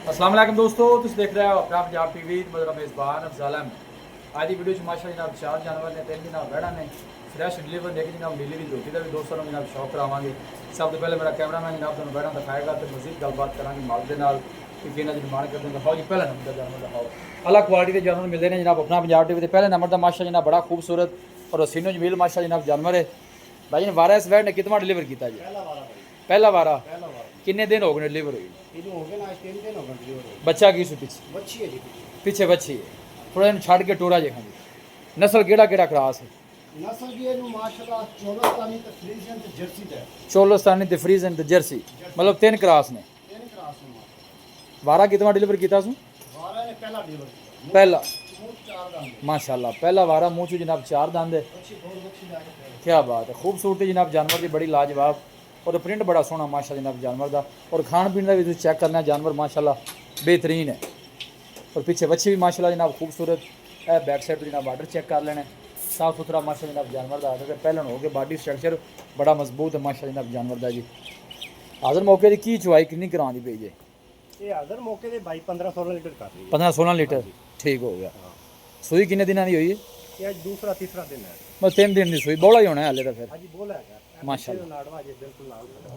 अस्सलाम वालेकुम दोस्तों, तुम देख रहे हो अपना पंजाब टीवी। मेरा मेज़बान अफज़ल अहमद। आज की वीडियो माशाअल्लाह जनाब 4 जानवर ने 3 जनाब बैठा ने फ्रैश डिलीवर देखे जनाब नीली की रोटी का भी दोस्तों को जनाब शौक करावांगे। सब तो पहले मेरा कैमरामैन जनाब तुम बैठा दिखाएगा तो मजीद गलबात करांगे माल के नाल कि किन्ना दी डिमांड करते हैं। दिखाओ जी पहला नंबर का जानवर दिखाओ। अलग क्वालिटी के जानवर मिलते हैं जनाब अपना पंजाब टीवी के। पहले नंबर का माशा जनाब बड़ा खूबसूरत और हसीनो जमील माशा जनाब जानवर है। भाई ने वारा इस वैड ने कितना डिलीवर किया जी? पहला वारा किन्ने दिन हो गए डिलीवर हुई? बच्चा की पीछे बच्ची है। थोड़ा इन छड़ के टोरा देखा जी। नस्ल केड़ा केड़ा क्रास है? नस्ल की ਇਹਨੂੰ ਮਾਸ਼ਾਅੱਲਾ ਚੋਲਸਤਾਨੀ ਤੇ ਫਰੀਜ਼ਨ ਤੇ ਜਰਸੀ ਦਾ चोलस्तानी ते फ्रीजन ते जर्सी मतलब 3 क्रास ने। ਤਿੰਨ ਕਰਾਸ ਨੂੰ वारा कितना डिलीवर किया सू? ਵਾਰਾ ਨੇ ਪਹਿਲਾ ਡਿਲੀਵਰ ਕੀਤਾ पहला ਮੂੰਹ ਚਾਰ ਦੰਦ माशाल्लाह पहला वारा मुँह चू जनाब 4 दंद है। ਅੱਛੀ ਬਹੁਤ ਅੱਛੀ ਲੱਗ ਰਹੀ क्या बात है, खूबसूरती जनाब जानवर की बड़ी लाजवाब और प्रिंट बड़ा सोहना माशा जनाब जानवर का। और खान पीन का भी तुम चेक करना जानवर माशाल्लाह बेहतरीन है। और पीछे बच्चे भी माशाल्लाह जनाब खूबसूरत है। बैक साइड तो जनाब बार्डर चेक कर लेना, साफ सुथरा माशा जनाब जानवर का आदर पहलन हो गया। बॉडी स्ट्रक्चर बड़ा मजबूत है माशा जनाब जानवर का जी। हाजिर मौके की चुवाई कितनी करानी पई जी? ਇਹ ਹਾਜ਼ਰ ਮੌਕੇ ਦੇ ਬਾਈ 15-16 ਲੀਟਰ ਕਰ ਰਹੀ 15-16 लीटर ठीक हो गया। सूई किन्ने दिनों की हुई है? ਹੈ ਇਹ ਅੱਜ ਦੂਸਰਾ ਤੀਸਰਾ ਦਿਨ ਹੈ बस 3 दिन की सूई बौला ही होना है हाले तो फिर ਹਾਂਜੀ ਬੋਲਾ ਹੈਗਾ माशाल्लाह। ਨਾੜਵਾ ਜੇ ਬਿਲਕੁਲ ਨਾਲ ਖੜਾ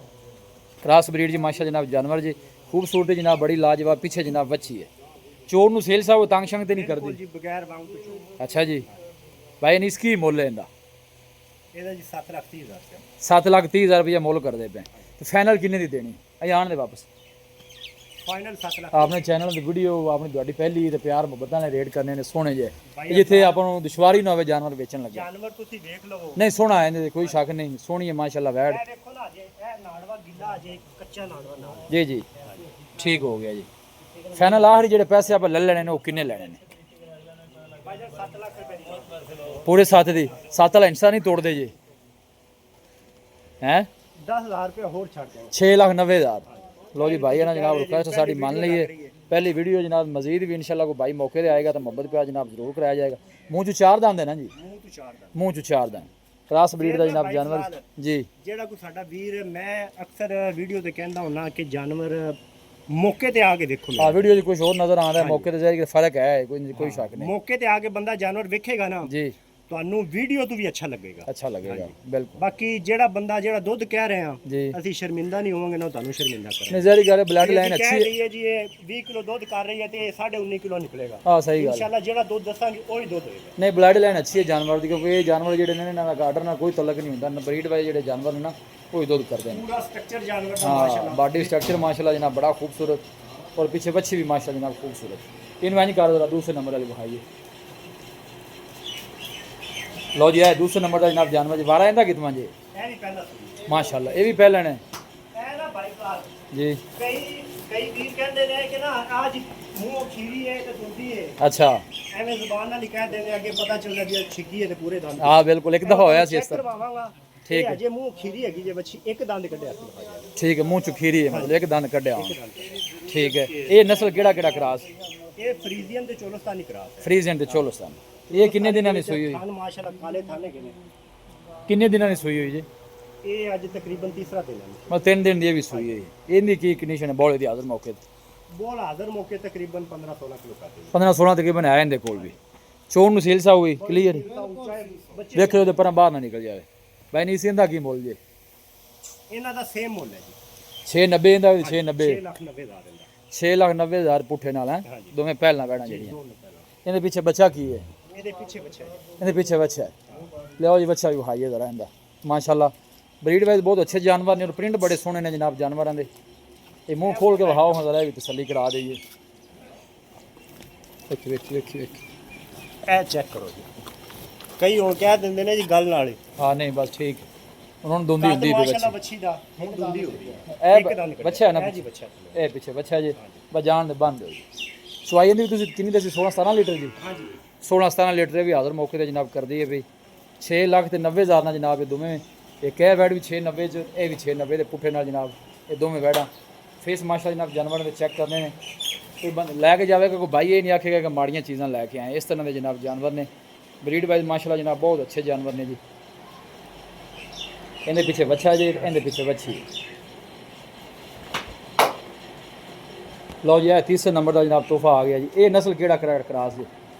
क्रॉस ब्रीड जी माशा जनाब जानवर जी खूबसूरती जनाब बड़ी लाजवाब। पीछे जनाब बच्ची है। चोर ਨੂੰ सेल साहब तंग शंग तो नहीं ਬਿਲਕੁਲ करती? ਜੀ ਬਗੈਰ ਵਾਂਗ ਤੋਂ ਚੋ अच्छा जी भाई ने इसकी मुल है इनका ਇਹਦਾ ਜੀ 7,30,000 ਰੁਪਏ 7,30,000 रुपया मुल कर दे पे। तो फाइनल किन्ने दी देनी अं आने दे वापस? ਫਾਈਨਲ 7 ਲੱਖ आपने चैनल की वीडियो आपने ਤੁਹਾਡੀ ਪਹਿਲੀ ਤੇ ਪਿਆਰ ਮੁਹੱਬਤ ਨਾਲ ਰੇਟ ਕਰਨੇ ਨੇ ਸੋਹਣੇ ਜੇ ਜਿੱਥੇ ਆਪਾਂ ਨੂੰ ਦੁਸ਼ਵਾਰੀ ਨਾ ਹੋਵੇ ਜਾਨਵਰ ਵੇਚਣ ਲੱਗੇ। ਜਾਨਵਰ ਤੁਸੀਂ ਦੇਖ ਲਵੋ ਨਹੀਂ ਸੋਹਣਾ ਹੈ, ਇਹਦੇ ਤੇ ਕੋਈ ਸ਼ੱਕ ਨਹੀਂ, ਸੋਹਣੀ ਹੈ ਮਾਸ਼ਾਅੱਲਾ ਵੈੜ ਇਹ ਦੇਖੋ ਨਾ ਜੇ ਇਹ ਨਾੜਵਾ ਗਿੱਲਾ ਜੇ ਕੱਚਾ ਨਾੜਵਾ ਨਾਲ ਜੀ ਜੀ ਠੀਕ ਹੋ ਗਿਆ ਜੀ। ਫਾਈਨਲ ਆਖਰੀ ਜਿਹੜੇ ਪੈਸੇ ਆਪਾਂ ਲੈ ਲੈਣੇ ਨੇ ਉਹ ਕਿੰਨੇ ਲੈਣੇ ਨੇ? ਭਾਈ 7 ਲੱਖ ਰੁਪਏ ਦੀ ਪੂਰੇ 7 ਦੀ 7 ਵਾਲਾ ਹਿੱਸਾ ਨਹੀਂ ਤੋੜਦੇ ਜੀ हैं? 10,000 ਰੁਪਏ ਹੋਰ ਛੱਡ ਦਿਓ 6,90,000। लो जी भाई है ना जनाब रिक्वेस्ट साड़ी मान ली है। पहली वीडियो जनाब मजीद भी इंशाल्लाह को भाई मौके पे आएगा तो मोहब्बत प्यार जनाब जरूर कराया जाएगा। मुँह चू 4 दंद है ना जी? ਮੂੰਹ ਤੋਂ ਚਾਰ ਦਾ मुँह चू 4 दंद क्रॉस ब्रीड का जनाब जानवर जी। ਜਿਹੜਾ ਕੋਈ ਸਾਡਾ ਵੀਰ ਮੈਂ ਅਕਸਰ ਵੀਡੀਓ ਤੇ ਕਹਿੰਦਾ ਹੁੰਨਾ ਕਿ ਜਾਨਵਰ ਮੌਕੇ ਤੇ ਆ ਕੇ ਦੇਖੋ हाँ वीडियो कुछ और नजर आ रहा है मौके से जाएगी फर्क है कोई शक नहीं ਮੌਕੇ ਤੇ ਆ ਕੇ ਬੰਦਾ ਜਾਨਵਰ ਵੇਖੇਗਾ ਨਾ जी। ਤੁਹਾਨੂੰ ਵੀਡੀਓ ਤੋਂ ਵੀ ਅੱਛਾ ਲੱਗੇਗਾ। अच्छा लगेगा बिल्कुल ਬਾਕੀ ਜਿਹੜਾ ਬੰਦਾ ਜਿਹੜਾ ਦੁੱਧ ਕਹਿ ਰਹੇ ਆ जी। ਅਸੀਂ ਸ਼ਰਮਿੰਦਾ ਨਹੀਂ ਹੋਵਾਂਗੇ ਨਾ ਤੁਹਾਨੂੰ ਸ਼ਰਮਿੰਦਾ ਕਰਾਂਗੇ। नहीं जहरी गल ब्लड लाइन अच्छी ਕਹਿ है। ਰਹੀ ਹੈ ਜੀ ਇਹ 20 ਕਿਲੋ ਦੁੱਧ ਕਰ ਰਹੀ ਹੈ ਤੇ ਇਹ 19.5 ਕਿਲੋ ਨਿਕਲੇਗਾ हाँ सही गल ਇਨਸ਼ਾਅੱਲਾ ਜਿਹੜਾ ਦੁੱਧ ਦੱਸਾਂਗੇ ਉਹੀ ਦੁੱਧ ਹੋਏਗਾ। नहीं ब्लड लाइन अच्छी है जानवर की क्योंकि ये जानवर ਜਿਹੜੇ ਨੇ ਇਹਨਾਂ ਦਾ ਗਾਰਡਰ ਨਾਲ ਕੋਈ ਤਲਕ ਨਹੀਂ ਹੁੰਦਾ। ब्रीड वाले ਜਿਹੜੇ जानवर ਨੇ ਨਾ ਉਹ ਹੀ ਦੁੱਧ ਕਰਦੇ ਨੇ। ਪੂਰਾ ਸਟਰਕਚਰ ਜਾਨਵਰ ਦਾ हाँ ਮਾਸ਼ਾਅੱਲਾ बॉडी स्ट्रक्चर माशाल्लाह जनाब बड़ा खूबसूरत और पीछे बच्चे भी माशाल्लाह जनाब खूबसूरत। इन वाइन कर दो दूसरे नंबर वाली दिखाइए। लो जी है दूसरे नंबर का जनाब जानवर जी वारा इंदा कितना जी? ਇਹ ਵੀ ਪਹਿਲਾਂ ਸੀ माशाल्लाह ये भी पहले ने ਇਹ ਨਾ ਭਾਈ ਸਾਹਿਬ जी। ਕਈ ਕਈ ਵੀਰ ਕਹਿੰਦੇ ਨੇ ਕਿ ਨਾ ਆਜ ਮੂੰਹ ਖੀਰੀ ਹੈ ਤੇ ਦੁੱਧੀ ਹੈ अच्छा ਐਵੇਂ ਜ਼ੁਬਾਨ ਨਾਲ ਹੀ ਕਹਿ ਦਿੰਦੇ ਅੱਗੇ ਪਤਾ ਚੱਲਦਾ ਵੀ ਇਹ ਛਿੱਕੀ ਹੈ ਤੇ ਪੂਰੇ ਦੰਦ हाँ बिल्कुल एक दफ़ा होया सी इस तरह ਕਰਵਾਵਾਂਗਾ ਠੀਕ ਠੀਕ ਹੈ। ਹੈ ਜੇ ਮੂੰਹ ਖੀਰੀ ਹੈਗੀ ਜੇ ਬੱਚੀ ਇੱਕ ਦੰਦ ਕੱਢਿਆ ਸੀ ਭਾਈ ठीक है मुँह चुखीरी है मतलब एक दंद कढ़िया ठीक है। ये नस्ल केड़ा केड़ा क्रॉस? ਇਹ ਫਰੀਜ਼ੀਅਨ ਤੇ ਚੋਲਸਤਾਨੀ ਕਰਾਸ ਹੈ फ्रीजन ते चोलस्तान। ये किन्ने दिनों की सूई हुई? ਖਾਨ ਮਾਸ਼ਾਅੱਲਾ ਕਾਲੇ ਥਾਨੇ ਕੇ ਨੇ किन्ने दिनों की सूई हुई जी? ਇਹ ਅੱਜ ਤਕਰੀਬਨ ਤੀਸਰਾ ਦਿਨ ਹੈ मतलब 3 दिन दी भी सूई हुई। इनकी की कंडीशन है बॉल दी हाजिर मौके ते ਬੋਲ ਹਾਜ਼ਰ ਮੌਕੇ ਤਕਰੀਬਨ 15-16 ਕਿਲੋ ਕਰਦੇ 15-16 तकरीबन है इनके कोल भी। चोर ਨੂੰ ਸੇਲ ਸਾ ਹੋਈ ਕਲੀਅਰ ਬੱਚੇ देखो ਉਹਦੇ ਪਰਾਂ ਬਾਹਰ ਨਾ ਨਿਕਲ ਜਾਵੇ। ਭਾਈ ਨਹੀਂ ਸਿੰਦਾ ਕੀ ਮੁੱਲ ਜੇ? ਇਹਨਾਂ ਦਾ ਸੇਮ ਮੁੱਲ ਹੈ ਜੀ 690 ਦਾ ਵੀ 690 6,90,000 ਦਾ 6,90,000 ਪੁੱਠੇ ਨਾਲ ਹੈ ਹਾਂਜੀ। ਦੋਵੇਂ ਪਹਿਲਾਂ ਬੈਣਾ ਜਿਹੜੀਆਂ। ਦੋਨੋਂ ਪਹਿਲਾਂ ਇਹਦੇ ਪਿੱਛੇ ਬੱਚਾ ਕੀ ਹੈ? ਇਹਦੇ ਪਿੱਛੇ ਬੱਚਾ ਹੈ ਇਹਦੇ ਪਿੱਛੇ ਬੱਚਾ ਹੈ। ਲਿਆਓ ਜੀ ਬੱਚਾ ਵੀ ਵਿਖਾਈਏ ਜ਼ਰਾ ਇਹਦਾ ਮਾਸ਼ਾਅੱਲਾ ਬਰੀਡ ਵਾਈਜ਼ ਬਹੁਤ ਅੱਛੇ ਜਾਨਵਰ ਨੇ और ਪ੍ਰਿੰਟ ਬੜੇ ਸੋਹਣੇ ਨੇ ਜਨਾਬ ਜਾਨਵਰਾਂ ਦੇ। ਇਹ ਮੂੰਹ ਖੋਲ ਕੇ ਵਿਖਾਓ ਹਾਂ ਜ਼ਰਾ ਇਹ ਵੀ ਤਸੱਲੀ ਕਰਾ ਦਈਏ। ਵੇਖੀ ਇਹ ਚੈੱਕ ਕਰੋ ਜੀ ਕਈ ਹੁਣ ਕਹਿ ਦਿੰਦੇ ਨੇ ਜੀ ਗੱਲ ਨਾਲ ਹੀ ਹਾਂ ਨਹੀਂ ਬਸ ਠੀਕ ਉਹਨਾਂ ਨੂੰ ਦੁੰਦੀ ਹੁੰਦੀ ਵੀ ਮਾਸ਼ਾਅੱਲਾ ਬੱਚੀ ਬੱਚੀ ਦਾ ਹੁਣ ਦੁੰਦੀ ਹੁੰਦੀ ਹੈ ਇੱਕ ਦੰਦ ਇਹ ਬੱਚਾ ਹੈ ਨਾ ਇਹ ਜੀ ਬੱਚਾ ਇਹ ਪਿੱਛੇ ਬੱਚਾ ਜੀ ਬਜਾਨ ਦੇ ਬੰਦ ਹੋ ਜੀ। ਚਵਾਈ ਦੀ ਤੁਸੀਂ ਕਿੰਨੀ ਦੱਸੀ 16-17 ਲੀਟਰ ਜੀ? ਹਾਂਜੀ 16-17 ਲੀਟਰ ਵੀ ਹਾਜ਼ਰ ਮੌਕੇ ਤੇ ਜਨਾਬ ਕਰਦੀ ਹੈ ਵੀ 6,90,000 ਨਾਲ ਜਨਾਬ ਇਹ ਦੋਵੇਂ ਇੱਕ ਇਹ ਵੈੜ ਵੀ 690 ਚ ਇਹ ਵੀ 690 ਦੇ ਪੁੱਠੇ ਨਾਲ ਜਨਾਬ ਇਹ ਦੋਵੇਂ ਵੈੜਾਂ ਫੇਸ ਮਾਸ਼ਾਅੱਲਾ ਜਨਾਬ ਜਾਨਵਰਾਂ ਦੇ ਚੈੱਕ ਕਰਨੇ ਨੇ। ਕੋਈ ਲੈ ਕੇ ਜਾਵੇਗਾ ਕੋਈ ਭਾਈ ਇਹ ਨਹੀਂ ਆਖੇਗਾ ਕਿ ਮਾੜੀਆਂ ਚੀਜ਼ਾਂ ਲੈ ਕੇ ਆਏ। ਇਸ ਤਰ੍ਹਾਂ ਦੇ ਜਨਾਬ ਜਾਨਵਰ ਨੇ ਬਰੀਡ ਵਾਈਜ਼ ਮਾਸ਼ਾਅੱਲਾ ਜਨਾਬ ਬਹੁਤ ਅੱਛੇ ਜਾਨਵਰ ਨੇ ਜੀ। ਇਹਦੇ ਪਿੱਛੇ ਬੱਚਾ ਜੀ ਇਹਦੇ ਪਿੱਛੇ ਬੱਚੀ। ਲਓ ਜੀ ਇਹ ਤੀਸਰੇ ਨੰਬਰ ਦਾ ਜਨਾਬ ਤੋਹਫਾ ਆ ਗਿਆ ਜੀ। ਇਹ ਨਸਲ ਕਿਹੜਾ ਕਰਾਸ ਜੀ?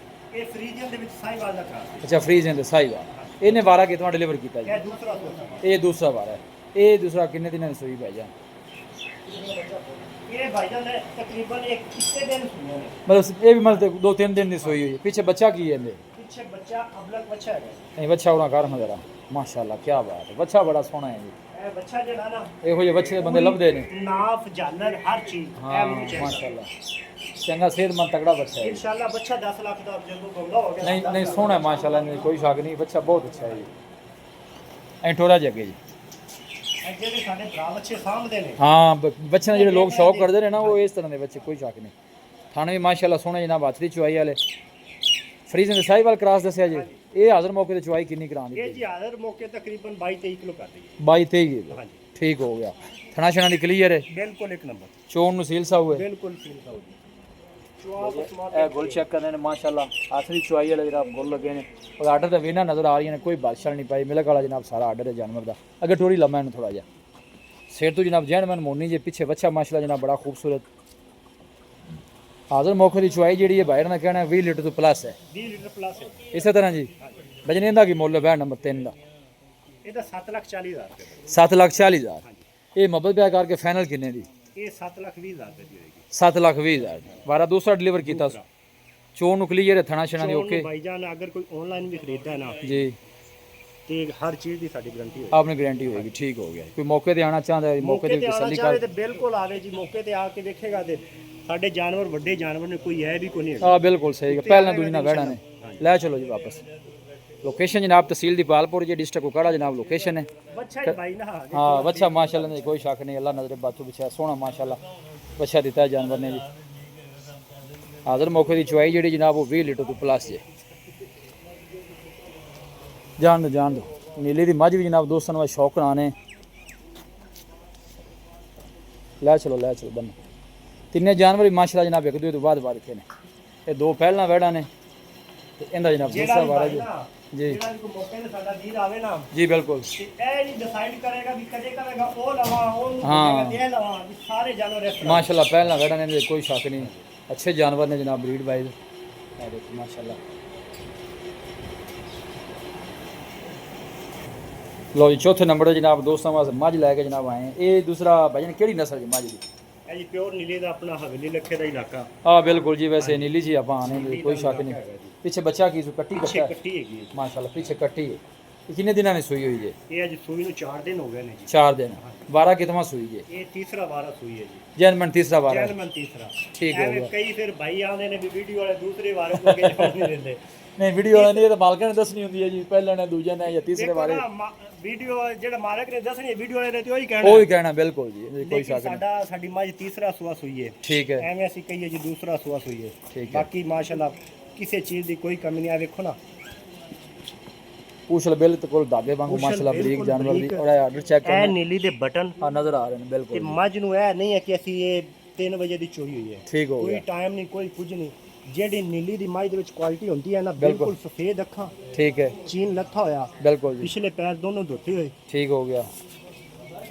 ਇਹ ਫਰੀਜ਼ੀਅਨ ਦੇ ਵਿੱਚ ਸਾਈਵਾਲ ਦਾ ਕਰਾਸ ਅੱਛਾ ਫਰੀਜ਼ਨ ਦੇ ਸਾਈਵਾਲ। ਇਹਨੇ ਵਾਰਾ ਕਿਤੋਂ ਡਿਲੀਵਰ ਕੀਤਾ ਜੀ? ਇਹ ਦੂਸਰਾ ਤੋਹਫਾ। ਇਹ ਦੂਸਰਾ ਵਾਰਾ ਹੈ। ਇਹ ਦੂਸਰਾ ਕਿੰਨੇ ਦਿਨਾਂ ਦੀ ਸੂਈ ਪੈ ਜਾ? ਇਹ ਭਾਈਜਾਨ ਨੇ ਤਕਰੀਬਨ ਇੱਕ ਕਿੱਤੇ ਦਿਨ ਸੁਣਿਆ ਨੇ। ਮਤਲਬ ਇਹ ਵੀ ਮਤਲਬ 2-3 ਦਿਨ ਦੀ ਸੂਈ ਹੋਈ ਹੈ। ਪਿੱਛੇ ਬੱਚਾ ਕੀ ਹੈ ਇਹਦੇ? ਪਿੱਛੇ ਬੱਚਾ ਅਬਲਕ ਬੱਚਾ ਹੈ। ਨਹੀਂ ਬੱਚਾ ਉਹਨਾਂ ਕਾਰਨ ਜਰਾ ਮਾਸ਼ਾਅੱਲਾ ਕੀ ਬਾਤ ਹੈ। ਬੱਚਾ ਬੜਾ ਸੋਹਣਾ ਹੈ ਜੀ। ਇਹ ਬੱਚਾ ਜਿਹੜਾ ਨਾ ਇਹੋ ਜਿਹੇ ਬੱਚੇ ਬੰਦੇ ਲੱਭਦੇ ਨੇ। ਨਾਫ ਜਾਨਰ ਹਰ ਚੀਜ਼ ਹਾਂ ਮਾਸ਼ਾਅੱਲਾ ਚੰਗਾ ਸਿਹਤਮੰਦ ਤਗੜਾ ਬੱਚਾ ਹੈ। इंशाल्लाह बच्चा 10 लाख ਦਾ ਜਦੋਂ ਬੰਦਾ ਹੋ ਗਿਆ ਨਹੀਂ ਨਹੀਂ ਸੋਹਣਾ ਹੈ ਮਾਸ਼ਾਅੱਲਾ ਨਹੀਂ ਕੋਈ ਸ਼ੱਕ ਨਹੀਂ ਬੱਚਾ ਬਹੁਤ ਅੱਛਾ ਹੈ ਜੀ। ਐਂ ਠੋਰਾ ਜੱਗੇ ਜੀ। ਇਹ ਜਿਹੜੇ ਸਾਡੇ ਭਰਾ ਬੱਚੇ ਸਾਹਮਣੇ ਨੇ ਹਾਂ ਬੱਚਿਆਂ ਦੇ ਜਿਹੜੇ ਲੋਕ ਸ਼ੌਕ ਕਰਦੇ ਨੇ ਨਾ ਉਹ ਇਸ ਤਰ੍ਹਾਂ ਦੇ ਬੱਚੇ ਕੋਈ ਸ਼ੱਕ ਨਹੀਂ। ਥਾਣੇ ਵੀ ਮਾਸ਼ਾਅੱਲਾ ਸੋਹਣੇ ਜਨਾਬ ਹੱਥ ਦੀ ਚੁਆਈ ਵਾਲੇ ਫਰੀਜ਼ਨ ਦੇ ਸਾਈਵਾਲ ਕਰਾਸ ਦੱਸਿਆ ਜੀ। ਇਹ ਹਾਜ਼ਰ ਮੌਕੇ ਤੇ ਚੁਆਈ ਕਿੰਨੀ ਕਰਾਉਂਦੀ? ਇਹ ਜੀ ਹਾਜ਼ਰ ਮੌਕੇ ਤਕਰੀਬਨ 22-23 ਕਿਲੋ ਕਰ ਰਹੀ 22-23 ਕਿਲੋ। ਹਾਂਜੀ ਠੀਕ ਹੋ ਗਿਆ। ਥਣਾ ਛਣਾ ਦੀ ਕਲੀਅਰ ਹੈ ਬਿਲਕੁਲ ਇੱਕ ਨੰਬਰ ਚੋਣ ਨੂੰ ਸੀਲ ਸਾਊ ਹੈ ਬਿਲकुल ਫੀਲ ਸਾਊ ਚੁਆਪ ਉਸਮਾਨ ਇਹ ਗੁੱਲ ਚੈੱਕ ਕਰਦੇ ਨੇ ਮਾਸ਼ਾਅੱਲਾ ਆਖਰੀ ਚੁਆਈ ਵਾਲੇ ਜਿਹੜਾ ਗੁੱਲ ਲੱਗੇ ਨੇ ਉਹ ਆਰਡਰ ਤੇ ਵੇਨਾ ਨਜ਼ਰ ਆ ਰਹੀਆਂ ਨੇ ਕੋਈ ਬਾਦਸ਼ਾਹ ਨਹੀਂ ਪਾਈ ਮਿਲਕ ਵਾਲਾ ਜਨਾਬ ਸਾਰਾ ਆਰਡਰ ਹੈ ਜਾਨਵਰ ਦਾ। ਅੱਗੇ ਟੋਰੀ ਲੰਮਾ ਇਹਨੂੰ ਥੋੜਾ ਜਿਹਾ ਸਿਰ ਤੋਂ ਜਨਾਬ ਜੈਨਮਨ ਮੋਨੀ ਜੇ ਪਿੱਛੇ ਬੱਚਾ ਮਾਸ਼ਾਅੱਲਾ ਜਨਾਬ ਬੜਾ ਖੂਬਸੂਰਤ ਹਾਜ਼ਰ ਮੌਕੇ ਦੀ ਚੁਆਈ ਜਿਹੜੀ ਹੈ ਬਾਹਰ ਦਾ ਕਹਿਣਾ 20 ਲੀਟਰ ਤੋਂ ਪਲੱਸ ਹੈ 20 ਲੀਟਰ ਪਲੱਸ ਹੈ। ਇਸੇ ਤਰ੍ਹਾਂ ਜੀ ਵਜਨ ਇਹਦਾ ਕੀ ਮੁੱਲ ਹੈ ਨੰਬਰ 3 ਦਾ? ਇਹਦਾ 7,40,000 ਰੁਪਏ 7,40,000। ਇਹ ਮੁਹੱਬਤ ਪਿਆ ਕਰਕੇ ਫਾਈਨਲ ਕਿੰਨੇ ਦੀ? ਇਹ 7,20,000 ਰੁਪਏ ਦੀ ਹੋਏਗੀ। 7,20,000 ਵਾਰਾ ਦੂਸਰਾ ਡਿਲੀਵਰ ਕੀਤਾ ਚੋਣ ਨੂੰ ਕਲੀਅਰ ਹੈ ਥਣਾ ਛਣਾ ਦੀ ਓਕੇ ਭਾਈਜਾਨ ਅਗਰ ਕੋਈ ਆਨਲਾਈਨ ਵੀ ਖਰੀਦਦਾ ਹੈ ਨਾ ਜੀ ਤੇ ਹਰ ਚੀਜ਼ ਦੀ ਸਾਡੀ ਗਾਰੰਟੀ ਹੋਏਗੀ। ਆਪਣੀ ਗਾਰੰਟੀ ਹੋਏਗੀ। ਠੀਕ ਹੋ ਗਿਆ। ਕੋਈ ਮੌਕੇ ਤੇ ਆਣਾ ਚਾਹੁੰਦਾ ਹੈ ਮੌਕੇ ਤੇ ਆਉਣਾ ਤਸੱਲੀ ਚਾਹੇ ਕਰ ਤੇ ਬਿਲਕੁਲ ਆਵੇ ਜੀ ਮੌਕੇ ਤੇ ਆ ਕੇ ਦੇਖੇਗਾ ਤੇ ਸਾਡੇ ਜਾਨਵਰ ਵੱਡੇ ਜਾਨਵਰ ਨੇ ਕੋਈ ਹੈ ਵੀ ਕੋਈ ਨਹੀਂ ਆ ਬਿਲਕੁਲ ਸਹੀ ਹੈ। ਪਹਿਲਾਂ ਦੂਜੀ ਨਾਲ ਵਹਿਣਾ ਨੇ ਲੈ ਚਲੋ ਜੀ ਵਾਪਸ। ਲੋਕੇਸ਼ਨ ਜਨਾਬ ਤਹਿਸੀਲ ਦੀ ਪਾਲਪੁਰ ਜੀ ਡਿਸਟ੍ਰਿਕਟ ਕੋਕਾੜਾ ਜਨਾਬ ਲੋਕੇਸ਼ਨ ਹੈ। ਬੱਚਾ ਹੀ ਭਾਈ ਨਾ ਹਾਂ ਬੱਚਾ ਮਾਸ਼ਾਅੱਲਾ ਨਹੀਂ ਕੋਈ ਸ਼ੱਕ ਨਹੀਂ ਅੱਲਾ ਨਜ਼ਰ ਬਾਤੂ ਬਿਛਾ ਸੋਹਣਾ ਮਾਸ਼ਾਅੱਲਾ ਬੱਚਾ ਦਿੱਤਾ ਹੈ ਜਾਨਵਰ ਨੇ ਜੀ। ਹਾਜ਼ਰ ਮੌਕੇ ਦੀ ਚੁਆਈ ਜਿਹੜੀ ਜਨਾਬ ਉਹ 20 ਲੀਟਰ ਤੋਂ ਪਲੱਸ ਜੇ ਜਾਣ ਦੋ ਨੀਲੀ ਦੀ ਮੱਝ ਵੀ ਜਨਾਬ ਦੋਸਤਾਂ ਨੂੰ ਸ਼ੌਕ ਨਾਲ ਨੇ ਲੈ ਚਲੋ ਬੰਨ ਤਿੰਨੇ ਜਾਨਵਰ ਵੀ ਮਾਸ਼ਾਅੱਲਾ ਜਨਾਬ ਇੱਕ ਦੂਜੇ ਤੋਂ ਬਾਅਦ ਰੱਖੇ ਨੇ। ਇਹ ਦੋ ਪਹਿਲਾਂ ਵਹਿੜਾ ਨੇ ਤੇ ਇਹਦਾ ਜਨਾਬ ਦੂਸਰਾ ਵਾਰਾ ਜੀ ਜੀ ਜਿਹੜਾ ਵੀ ਕੋਈ ਮੌਕੇ ਤੇ ਸਾਡਾ ਵੀਰ ਆਵੇ ਨਾ ਜੀ ਬਿਲਕੁਲ ਤੇ ਇਹ ਨਹੀਂ ਡਿਸਾਈਡ ਕਰੇਗਾ ਵੀ ਕਦੇ ਕਰੇਗਾ ਉਹ ਲਵਾ ਉਹ ਹਾਂ। ਇਹ ਲਵਾ ਵੀ ਸਾਰੇ ਜਾਨਵਰ ਇਸ ਤਰ੍ਹਾਂ ਮਾਸ਼ਾਅੱਲਾ ਪਹਿਲਾਂ ਵਹਿੜਾ ਨੇ ਇਹਦੇ ਕੋਈ ਸ਼ੱਕ ਨਹੀਂ अच्छे जानवर ने जनाब ब्रीड वाइज देखो माशाल्लाह। लो जी चौथे नंबर जनाब दोस्तों वास्ते मझ लैके जनाब आए हैं। ये दूसरा भजन केड़ी नस्ल की मझ दी? ਇਹ ਜੀ ਪਿਓਰ ਨੀਲੇ ਦਾ ਆਪਣਾ ਹਵੇਲੀ ਲੱਖੇ ਦਾ ਇਲਾਕਾ। हाँ बिल्कुल जी वैसे नीली जी आप आने में कोई शक नहीं। पीछे बच्चा की कट्टी ਪਿੱਛੇ कट्टा ਕੱਟੀ ਹੈਗੀ ਹੈ। माशाल्लाह पीछे कट्टी है। ये कितने दिनों में सुई हुई है? ਇਹ ਅੱਜ ਸੂਈ ਨੂੰ 4 ਦਿਨ ਹੋ ਗਏ ਨੇ ਜੀ। 4 दिन। 12 कितना सुई है? ਇਹ ਤੀਸਰਾ ਵਾਰਾ ਸੂਈ ਹੈ ਜੀ। जैनमन तीसरा 12 ਜੈਨਮਨ ਤੀਸਰਾ। ठीक हो ਐਵੇਂ गया। ਕਈ ਫਿਰ ਭਾਈ ਆਉਂਦੇ ਨੇ ਵੀ ਵੀਡੀਓ ਵਾਲੇ ਦੂਸਰੇ ਵਾਰੇ ਤੋਂ ਅੱਗੇ ਜਾਣ ਨਹੀਂ ਦਿੰਦੇ। नहीं वीडियो वाले ने ये तो मालका ने दसनी होंदी है जी पहले ने दूजे ने या तीसरे ਦੇਖੋ बारे ਨਾ ਵੀਡੀਓ ਜਿਹੜਾ ਮਾਲਕ ਨੇ ਦੱਸਣੀ ਵੀਡੀਓ ਵਾਲੇ ਨੇ ਤੇ ਉਹੀ ਕਹਿਣਾ। वो ही कहना बिल्कुल जी कोई ਲੇਕਿਨ शक नहीं। ਸਾਡੀ ਮੱਝ ਤੀਸਰਾ ਸੂਆ ਸੂਈ ਹੈ। ठीक है ਐਵੇਂ ਅਸੀਂ ਕਹੀਏ ਜੀ ਦੂਸਰਾ ਸੂਆ ਸੂਈ ਹੈ। ठीक है। ਬਾਕੀ ਮਾਸ਼ਾਅੱਲਾ ਕਿਸੇ ਚੀਜ਼ ਦੀ ਕੋਈ ਕਮੀ ਨਹੀਂ ਆ। ਵੇਖੋ ਨਾ पूछ बिल्कुल धागे वांगू माशाल्लाह बरीक जानवर दी और आर्डर चेक ਇਹ करना ਨੀਲੀ ਦੇ ਬਟਨ हां नजर आ रहे हैं ਤੇ बिल्कुल ਮੱਝ ਨੂੰ ਇਹ ਨਹੀਂ ਹੈ ਕਿ ਅਸੀਂ ਇਹ 3 ਵਜੇ ਦੀ ਚੋਈ ਹੋਈ ਹੈ। ठीक हो ਕੋਈ गया ਟਾਈਮ ਨਹੀਂ ਕੋਈ ਕੁਝ ਨਹੀਂ। ਜਿਹੜੀ ਨੀਲੀ ਦੀ ਮੱਝ ਦੇ ਵਿੱਚ ਕੁਆਲਿਟੀ ਹੁੰਦੀ ਹੈ ਨਾ ਬਿਲਕੁਲ ਸਫੇਦ ਅੱਖਾਂ ठीक है ਚੀਨ ਲੱਥਾ ਹੋਇਆ बिल्कुल जी ਪਿਛਲੇ ਪੈਰ ਦੋਨੋਂ ਧੋਤੇ ਹੋਏ। ठीक हो गया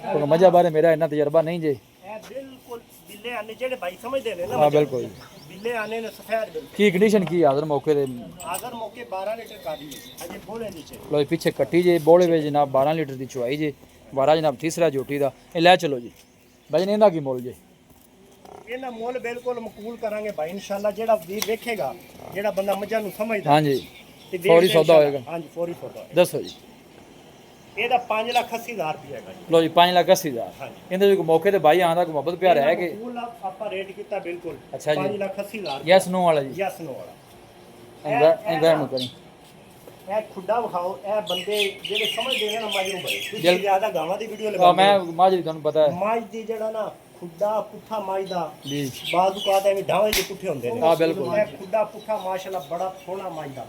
क्योंकि मजा बारे मेरा इतना तजर्बा नहीं जी ਇਹ ਬਿਲकुल ਬਿੱਲੇ ਆਨੇ ਜਿਹੜੇ ਭਾਈ ਸਮਝਦੇ ਨੇ ਨਾ हां बिल्कुल ਬਿੱਲੇ ਆਨੇ ਨੇ ਸਫੈਦ ਬਿਲਕੁਲ। की कंडीशन की हाजिर मौके दे ਅਗਰ ਮੌਕੇ 12 ਲੀਟਰ ਕਾਦੀ ਅਜੇ ਬੋਲੇ ਨੀਚੇ लो जी, पीछे कट्टी जे बोले वे जनाब 12 लीटर दी चुआई जे 12 जनाब तीसरा जोटी दा ए ले चलो जी भजन इहदा की मोल जे ਇਹਨਾਂ ਮੁੱਲ ਬਿਲਕੁਲ ਮਕਬੂਲ ਕਰਾਂਗੇ ਭਾਈ ਇਨਸ਼ਾਅੱਲਾ। ਜਿਹੜਾ ਵੀਰ ਵੇਖੇਗਾ ਜਿਹੜਾ ਬੰਦਾ ਮੱਝਾਂ ਨੂੰ ਸਮਝਦਾ हां जी ਤੇ ਫੌਰੀ ਸੌਦਾ ਹੋਏਗਾ। ਹਾਂਜੀ ਫੌਰੀ ਸੌਦਾ ਹੋਏਗਾ। दसो जी ਇਹਦਾ 5,80,000 ਰੁਪਏ ਹੈਗਾ ਜੀ। लो जी 5,80,000 ਹਾਂਜੀ ਇਹਦੇ ਵੀ ਕੋਈ ਮੌਕੇ ਤੇ ਭਾਈ ਆਂਦਾ ਕੋਈ ਮੁਹੱਬਤ ਪਿਆਰ ਹੈ ਕਿ ਮਕਬੂਲ ਆਪਾਂ ਰੇਟ ਕੀਤਾ ਬਿਲਕੁਲ ਅੱਛਾ ਜੀ 5,80,000 ਯੈਸ नो वाला जी ਯਸ ਨੋ ਵਾਲਾ। एंगर नु करी ਇਹ ਖੁੱਡਾ ਵਿਖਾਓ। ਇਹ ਬੰਦੇ ਜਿਹੜੇ ਸਮਝਦੇ ਨੇ ਨਾ ਮੱਝ ਨੂੰ ਬੜੇ ਤੁਸੀਂ ਜਲ- ਜ਼ਿਆਦਾ ਗਾਵਾਂ ਦੀ ਵੀਡੀਓ ਆ ਲਗਾਉਂਦੇ ਮੈਂ ਮਾਜਰੀ ਤੁਹਾਨੂੰ ਪਤਾ ਹੈ ਮੱਝ ਦੀ ਜਿਹੜਾ ਨਾ ਖੁੱਡਾ ਪੁੱਠਾ ਮੱਝ ਦਾ ਜੀ ਬਾਜ਼ੂ ਕਾਦਾ ਵੀ ਢਾਵੇਂ ਜਿਹੇ ਪੁੱਠੇ ਹੁੰਦੇ ਨੇ। ਹਾਂ, ਬਿਲਕੁਲ। ਇਹ ਖੁੱਡਾ ਪੁੱਠਾ ਮਾਸ਼ਾਅੱਲਾ ਬੜਾ ਸੋਹਣਾ ਮੱਝ ਦਾ।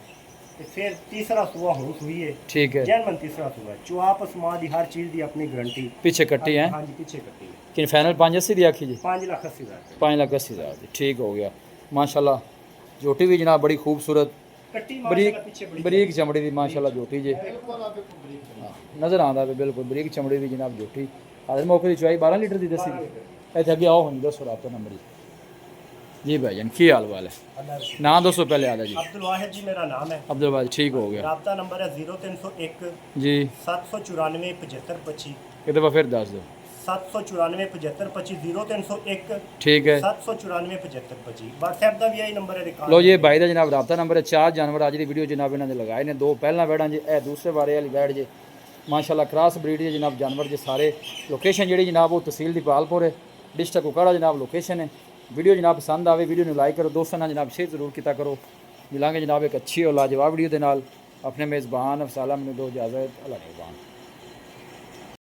ਤੇ ਫਿਰ ਤੀਸਰਾ ਸੂਆ ਹੁਣ ਸੂਈ ਹੈ ठीक है ਜੈਨਮਨ ਤੀਸਰਾ ਸੂਆ ਹੈ। ਚੁਆਪ ਸਮਾਂ ਦੀ ਹਰ ਚੀਜ਼ ਦੀ ਆਪਣੀ ਗਾਰੰਟੀ। पीछे कट्टी है ਹਾਂਜੀ ਪਿੱਛੇ ਕੱਟੀ ਹੈ। कि फाइनल 580 दी आखी जी 5,80,000 5,80,000 दी ठीक हो गया माशाल्लाह। जोटी भी जनाब बड़ी खूबसूरत ਕੱਟੀ बरीक ਮਾਸ਼ਾਅੱਲਾ ਪਿੱਛੇ ਬੜੀ बरीक चमड़ी दी माशाल्लाह जोटी जे हाँ, नजर आंदा पे बिल्कुल बरीक चमड़ी दी जनाब जोटी हाजिर मौके दी चुआई 12 लीटर दी दसी दी इत्थे अगे आओ हुन दसो रात नंबर जी जी भाईजान की हाल वाल है? अल्लाह रखी। नाम दोस्तों पहले आता जी। अब्दुल वाहिद जी मेरा नाम है। अब्दुल भाई ठीक हो गया राब्ता नंबर है 0301 जी। 794 75 25। एक दफ़ा फिर दस दो। 794 75 25 0301 ठीक है 794 75 25। व्हाट्सएप का भी यही नंबर है रिकॉर्ड। लो ये भाई का जनाब राबता नंबर है। 4 जानवर अज की वीडियो जनाब इन्होंने लगाए ने। 2 पहला बैड़ा जी, ए दूसरे बारे वाली बैठ जे माशाल्लाह क्रॉस ब्रीड है जनाब जानवर जे सारे। लोकेशन जी जनाब वो तहसील दीपालपुर है, डिस्ट्रिक्ट उकाड़ा जनाब लोकेशन है। वीडियो जनाब पसंद आवे वीडियो लाइक करो, दोस्तों ना जनाब शेयर जरूर किया करो। मिलांगे जनाब एक अच्छी और लाजवाब वीडियो के नाल। अपने मेज़बान अफसाला मैंने दो इजाज़त। अल्लाह निगहबान।